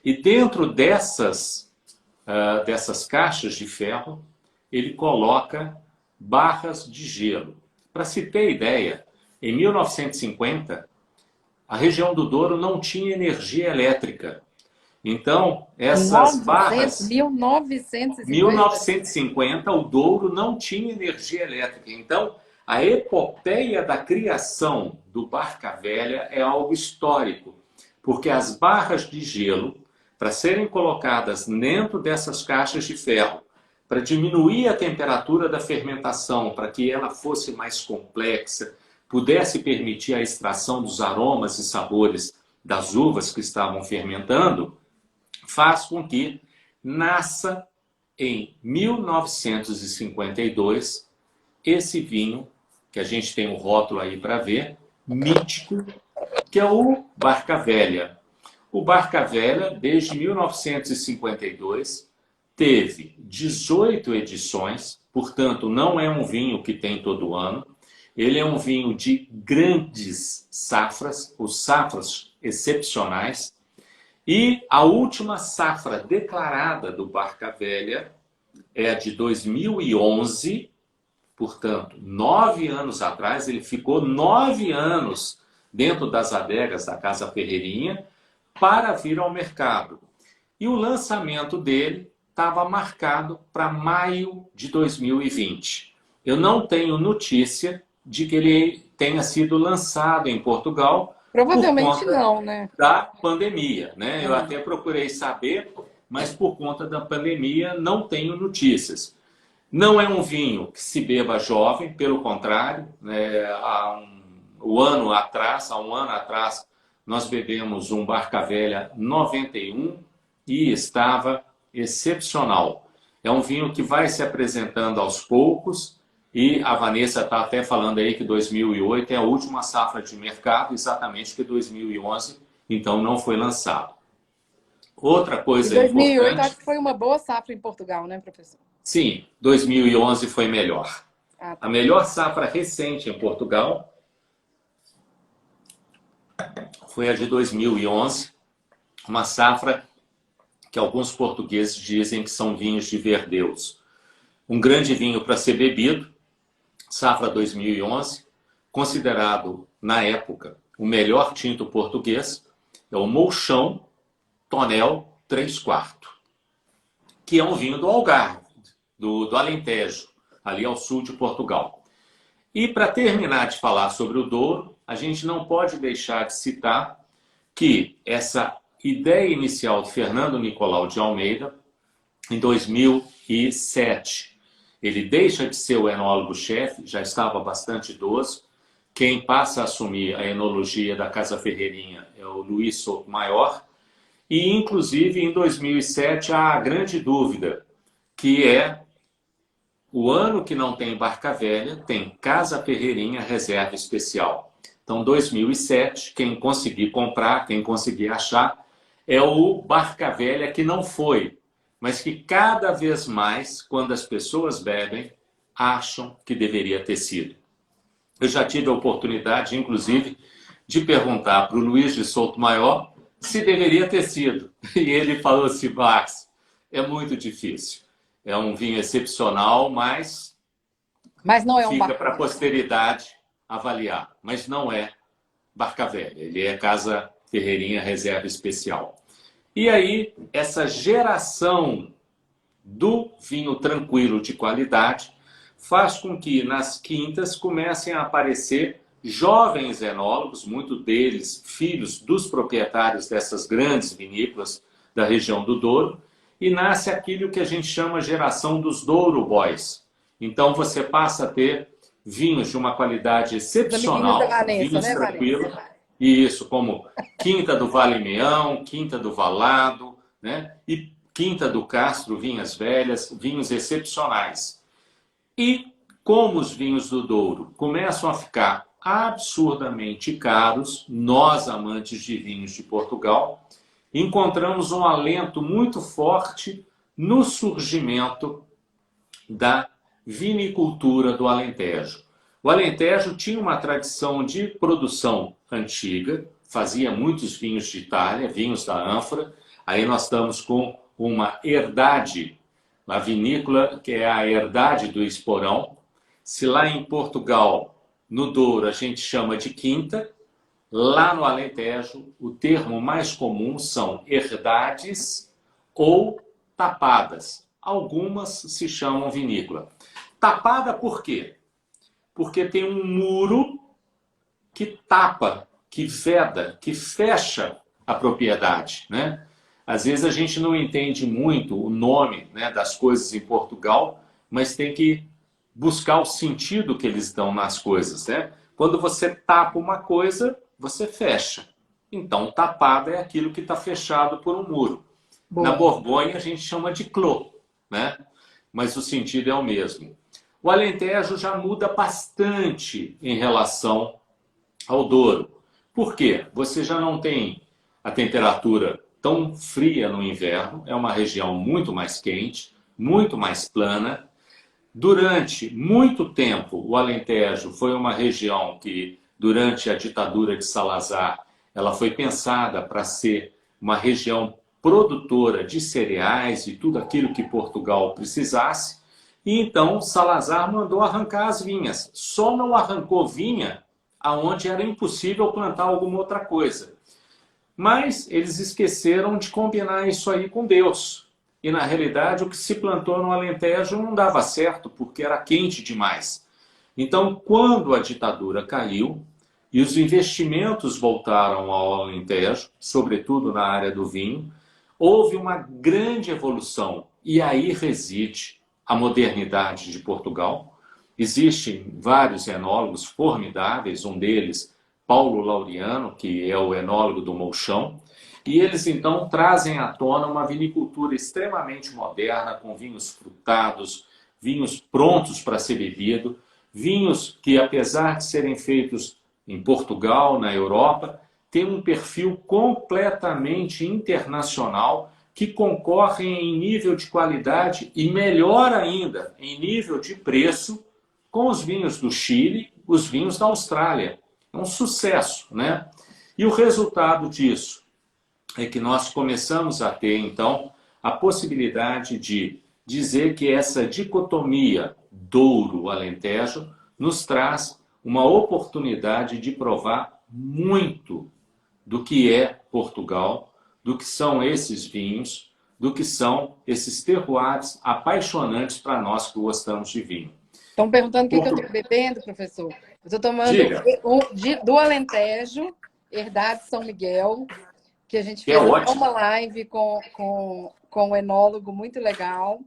E dentro dessas caixas de ferro, ele coloca barras de gelo. Para se ter ideia, em 1950, a região do Douro não tinha energia elétrica. Então, essas barras... 1950, o Douro não tinha energia elétrica. Então, a epopeia da criação do Barca Velha é algo histórico, porque as barras de gelo, para serem colocadas dentro dessas caixas de ferro, para diminuir a temperatura da fermentação, para que ela fosse mais complexa, pudesse permitir a extração dos aromas e sabores das uvas que estavam fermentando, faz com que nasça em 1952 esse vinho, que a gente tem um rótulo aí para ver, mítico, que é o Barca Velha. O Barca Velha, desde 1952, teve 18 edições, portanto, não é um vinho que tem todo ano. Ele é um vinho de grandes safras, ou safras excepcionais. E a última safra declarada do Barca Velha é a de 2011, portanto, 9 anos atrás. Ele ficou 9 anos dentro das adegas da Casa Ferreirinha para vir ao mercado. E o lançamento dele estava marcado para maio de 2020. Eu não tenho notícia de que ele tenha sido lançado em Portugal. Provavelmente não, né? Da pandemia, né? Eu até procurei saber, mas por conta da pandemia não tenho notícias. Não é um vinho que se beba jovem, pelo contrário, né? Há um ano atrás, nós bebemos um Barca Velha 91 e estava excepcional. É um vinho que vai se apresentando aos poucos e a Vanessa está até falando aí que 2008 é a última safra de mercado, exatamente que 2011, então não foi lançado. Outra E coisa 2008 acho importante, que foi uma boa safra em Portugal, né, professor? sim, 2011 foi melhor. Ah, A tá. melhor safra recente em Portugal foi a de 2011, uma safra que alguns portugueses dizem que são vinhos de Verdeus. Um grande vinho para ser bebido, safra 2011, considerado, na época, o melhor tinto português, é o Molchão Tonel 3/4, que é um vinho do Algarve, do Alentejo, ali ao sul de Portugal. E para terminar de falar sobre o Douro, a gente não pode deixar de citar que essa ideia inicial de Fernando Nicolau de Almeida, em 2007, ele deixa de ser o enólogo-chefe, já estava bastante idoso. Quem passa a assumir a enologia da Casa Ferreirinha é o Luís Sotomayor. E, inclusive, em 2007, há a grande dúvida, que é o ano que não tem Barca Velha, tem Casa Ferreirinha Reserva Especial. Então, 2007, quem conseguir comprar, quem conseguir achar, é o Barca Velha que não foi, mas que cada vez mais, quando as pessoas bebem, acham que deveria ter sido. Eu já tive a oportunidade, inclusive, de perguntar para o Luís de Souto-Maior se deveria ter sido. E ele falou assim, Max, é muito difícil. É um vinho excepcional, mas Mas não é um fica barco para a velho. posteridade avaliar. Mas não é Barca Velha, ele é Casa Ferreirinha Reserva Especial. E aí, essa geração do vinho tranquilo de qualidade faz com que nas quintas comecem a aparecer jovens enólogos, muitos deles filhos dos proprietários dessas grandes vinícolas da região do Douro, e nasce aquilo que a gente chama geração dos Douro Boys. Então você passa a ter vinhos de uma qualidade Os amiguinhos da excepcional, Vanessa, vinhos né, Vanessa? tranquilos, e isso como Quinta do Vale Meão, Quinta do Valado, né? E Quinta do Castro, vinhas velhas, vinhos excepcionais. E como os vinhos do Douro começam a ficar absurdamente caros, nós amantes de vinhos de Portugal, encontramos um alento muito forte no surgimento da vinicultura do Alentejo. O Alentejo tinha uma tradição de produção antiga, fazia muitos vinhos de Itália, vinhos da ânfora. Aí nós estamos com uma herdade, a vinícola, que é a herdade do Esporão. Se lá em Portugal, no Douro, a gente chama de quinta, lá no Alentejo, o termo mais comum são herdades ou tapadas. Algumas se chamam vinícola. Tapada por quê? Porque tem um muro que tapa, que veda, que fecha a propriedade, né? Às vezes a gente não entende muito o nome, né, das coisas em Portugal, mas tem que buscar o sentido que eles dão nas coisas, né? Quando você tapa uma coisa, você fecha. Então, tapada é aquilo que está fechado por um muro. Na Boa. Borgonha, a gente chama de clos, né? Mas o sentido é o mesmo. O Alentejo já muda bastante em relação ao Douro. Por quê? Você já não tem a temperatura tão fria no inverno, é uma região muito mais quente, muito mais plana. Durante muito tempo, o Alentejo foi uma região que, durante a ditadura de Salazar, ela foi pensada para ser uma região produtora de cereais e tudo aquilo que Portugal precisasse. E então Salazar mandou arrancar as vinhas. Só não arrancou vinha aonde era impossível plantar alguma outra coisa. Mas eles esqueceram de combinar isso aí com Deus. E na realidade o que se plantou no Alentejo não dava certo porque era quente demais. Então, quando a ditadura caiu e os investimentos voltaram ao Alentejo, sobretudo na área do vinho, houve uma grande evolução. E aí reside a modernidade de Portugal. Existem vários enólogos formidáveis, um deles, Paulo Laureano, que é o enólogo do Molchão, E eles, então, trazem à tona uma vinicultura extremamente moderna, com vinhos frutados, vinhos prontos para ser bebido, vinhos que, apesar de serem feitos em Portugal, na Europa, têm um perfil completamente internacional, que concorrem em nível de qualidade e, melhor ainda, em nível de preço, com os vinhos do Chile, os vinhos da Austrália. É um sucesso, né? E o resultado disso é que nós começamos a ter, então, a possibilidade de dizer que essa dicotomia Douro-Alentejo nos traz uma oportunidade de provar muito do que é Portugal, do que são esses vinhos, do que são esses terroirs apaixonantes para nós que gostamos de vinho. Estão perguntando o que eu Portu... estou bebendo, professor. Eu estou tomando Diga. do Alentejo, Herdade São Miguel, que a gente É fez ótimo. uma live com um enólogo muito legal.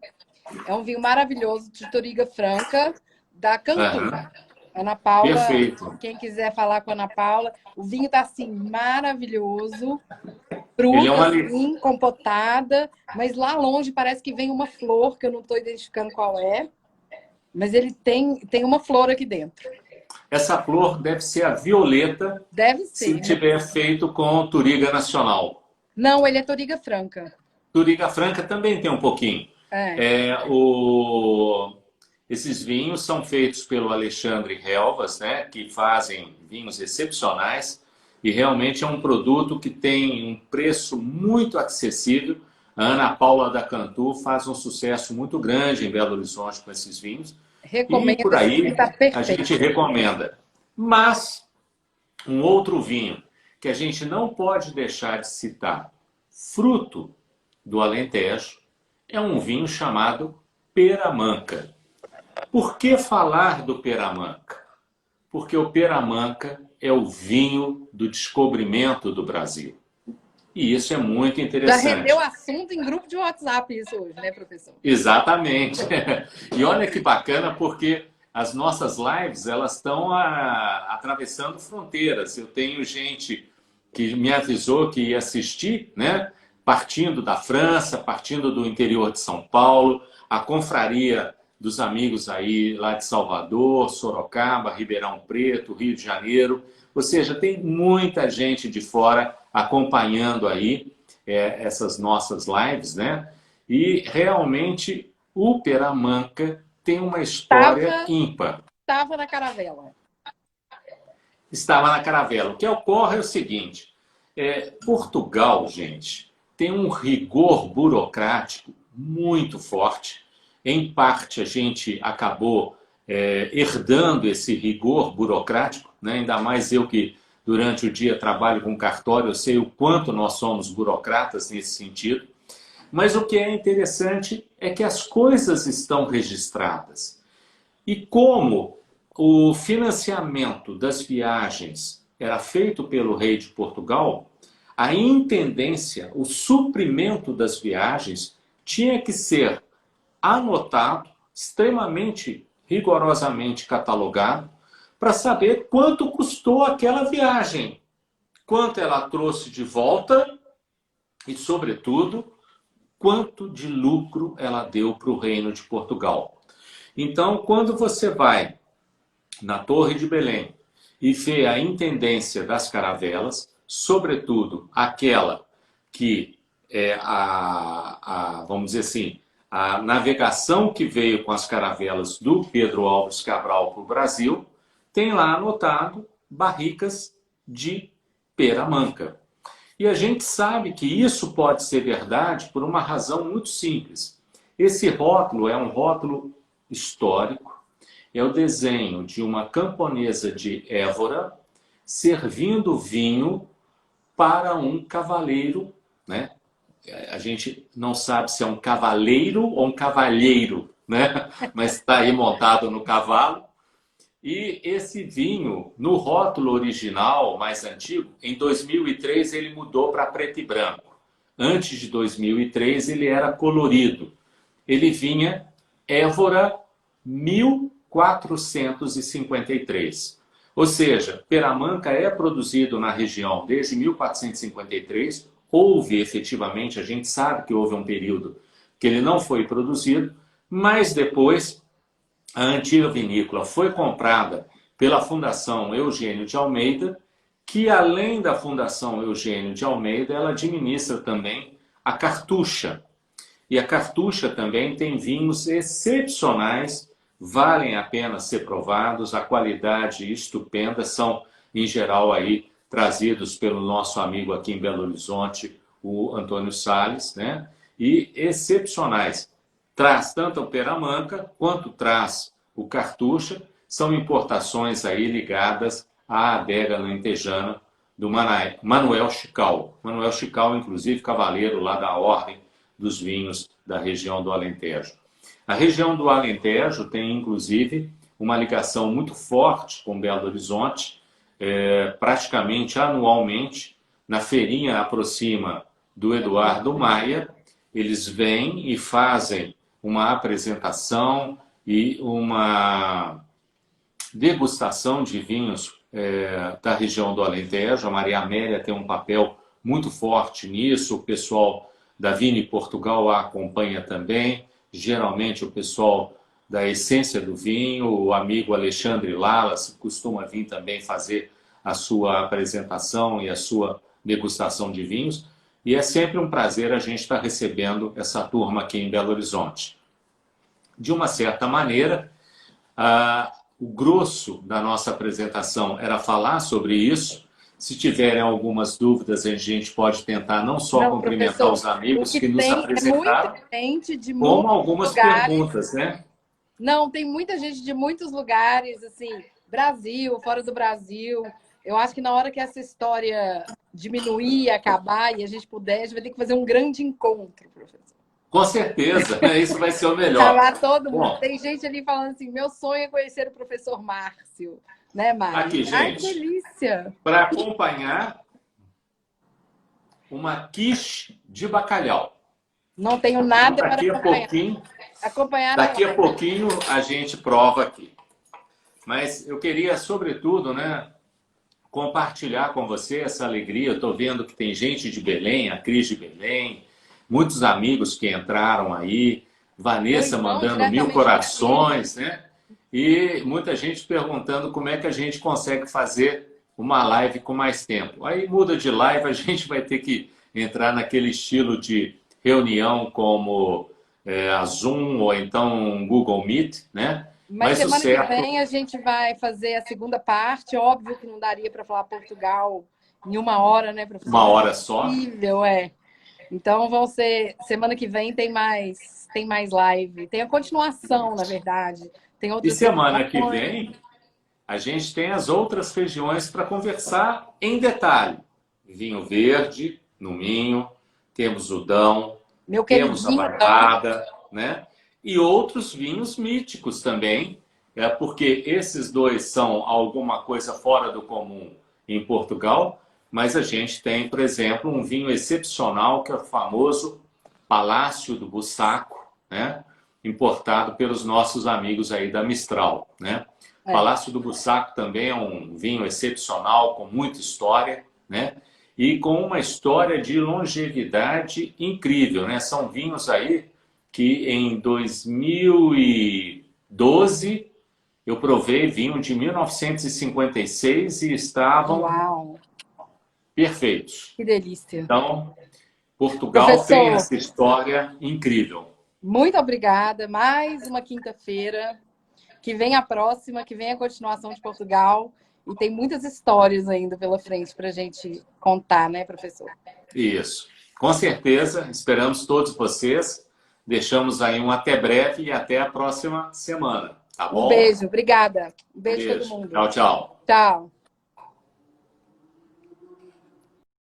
É um vinho maravilhoso de Touriga Franca, da Cantu. Uhum. Ana Paula, Perfeito. quem quiser falar com a Ana Paula, o vinho está assim maravilhoso, Ele é fruta uma... assim, compotada, mas lá longe parece que vem uma flor que eu não estou identificando qual é, mas ele tem uma flor aqui dentro. Essa flor deve ser a violeta. Deve ser, se tiver feito com Touriga Nacional. Não, ele é Touriga Franca. Touriga Franca também tem um pouquinho. Esses vinhos são feitos pelo Alexandre Helvas, né, que fazem vinhos excepcionais, e realmente é um produto que tem um preço muito acessível. A Ana Paula da Cantu faz um sucesso muito grande em Belo Horizonte com esses vinhos. Recomendo, e por aí tá a gente recomenda. Mas um outro vinho que a gente não pode deixar de citar, fruto do Alentejo, é um vinho chamado Peramanca. Por que falar do Peramanca? Porque o Peramanca é o vinho do descobrimento do Brasil. E isso é muito interessante. Já rendeu assunto em grupo de WhatsApp isso hoje, né, professor? Exatamente. E olha que bacana, porque as nossas lives, elas estão atravessando fronteiras. Eu tenho gente que me avisou que ia assistir, né? Partindo da França, partindo do interior de São Paulo, a confraria dos amigos aí lá de Salvador, Sorocaba, Ribeirão Preto, Rio de Janeiro. Ou seja, tem muita gente de fora acompanhando aí essas nossas lives, né? E realmente o Peramanca tem uma história ímpar. Estava na caravela. Estava na caravela. O que ocorre é o seguinte: Portugal, gente, tem um rigor burocrático muito forte. Em parte, a gente acabou herdando esse rigor burocrático, né? Ainda mais eu que durante o dia trabalho com cartório, eu sei o quanto nós somos burocratas nesse sentido. Mas o que é interessante é que as coisas estão registradas. E como o financiamento das viagens era feito pelo rei de Portugal, a intendência, o suprimento das viagens tinha que ser anotado, extremamente rigorosamente catalogado, para saber quanto custou aquela viagem, quanto ela trouxe de volta e, sobretudo, quanto de lucro ela deu para o Reino de Portugal. Então, quando você vai na Torre de Belém e vê a intendência das caravelas, sobretudo aquela que é vamos dizer assim, a navegação que veio com as caravelas do Pedro Álvares Cabral para o Brasil, tem lá anotado barricas de Peramanca. E a gente sabe que isso pode ser verdade por uma razão muito simples. Esse rótulo é um rótulo histórico, é o desenho de uma camponesa de Évora servindo vinho para um cavaleiro, né? A gente não sabe se é um cavaleiro ou um cavalheiro, né? Mas está aí montado no cavalo. E esse vinho, no rótulo original, mais antigo, em 2003 ele mudou para preto e branco. Antes de 2003 ele era colorido. Ele vinha Évora 1453. Ou seja, Peramanca é produzido na região desde 1453, houve efetivamente, a gente sabe que houve um período que ele não foi produzido, mas depois a antiga vinícola foi comprada pela Fundação Eugênio de Almeida, que além da Fundação Eugênio de Almeida, ela administra também a Cartucha. E a Cartucha também tem vinhos excepcionais, valem a pena ser provados, a qualidade estupenda, são em geral aí trazidos pelo nosso amigo aqui em Belo Horizonte, o Antônio Salles, né? E excepcionais. Traz tanto o Peramanca quanto traz o Cartucha, são importações aí ligadas à adega lentejana do Manuel Chical. Manuel Chical, inclusive, cavaleiro lá da Ordem dos Vinhos da região do Alentejo. A região do Alentejo tem, inclusive, uma ligação muito forte com Belo Horizonte, praticamente anualmente, na feirinha aproxima do Eduardo Maia, eles vêm e fazem uma apresentação e uma degustação de vinhos da região do Alentejo. A Maria Amélia tem um papel muito forte nisso, o pessoal da Vini Portugal a acompanha também, geralmente o pessoal da Essência do Vinho, o amigo Alexandre Lalas costuma vir também fazer a sua apresentação e a sua degustação de vinhos, e é sempre um prazer a gente estar recebendo essa turma aqui em Belo Horizonte. De uma certa maneira, o grosso da nossa apresentação era falar sobre isso. Se tiverem algumas dúvidas, a gente pode tentar não só cumprimentar os amigos que nos apresentaram, como algumas perguntas, né? Não, tem muita gente de muitos lugares, assim, Brasil, fora do Brasil. Eu acho que na hora que essa história diminuir, acabar e a gente puder, a gente vai ter que fazer um grande encontro, professor. Com certeza, isso vai ser o melhor. Chamar todo mundo. Bom, tem gente ali falando assim, meu sonho é conhecer o professor Márcio. Né, Mari? Aqui, gente. Ai, que delícia! Para acompanhar uma quiche de bacalhau. Não tenho nada para acompanhar. Daqui a pouquinho a gente prova aqui. Mas eu queria, sobretudo, né, compartilhar com você essa alegria. Eu estou vendo que tem gente de Belém, a Cris de Belém, muitos amigos que entraram aí, Vanessa mandando 1000 corações, né? E muita gente perguntando como é que a gente consegue fazer uma live com mais tempo. Aí muda de live, a gente vai ter que entrar naquele estilo de reunião como a Zoom ou então Google Meet, né? Mas semana que vem a gente vai fazer a segunda parte. Óbvio que não daria para falar Portugal em 1 hora, né, professor? 1 hora só? Possível, Então vão ser... Semana que vem tem mais live. Tem a continuação, na verdade. E semana que vem, a gente tem as outras regiões para conversar em detalhe. Vinho verde, no Minho, temos o Dão, temos a Bairrada, né? E outros vinhos míticos também, porque esses dois são alguma coisa fora do comum em Portugal, mas a gente tem, por exemplo, um vinho excepcional, que é o famoso Palácio do Bussaco, né? Importado pelos nossos amigos aí da Mistral, né? Palácio do Bussaco também é um vinho excepcional, com muita história, né? E com uma história de longevidade incrível, né? São vinhos aí que em 2012 eu provei vinho de 1956 e estavam perfeitos. Que delícia. Então, Portugal tem essa história incrível. Muito obrigada. Mais uma quinta-feira. Que vem a próxima, que vem a continuação de Portugal. E tem muitas histórias ainda pela frente para a gente contar, né, professor? Isso. Com certeza. Esperamos todos vocês. Deixamos aí um até breve e até a próxima semana. Tá bom? Um beijo. Obrigada. Um beijo a todo mundo. Tchau, tchau. Tchau.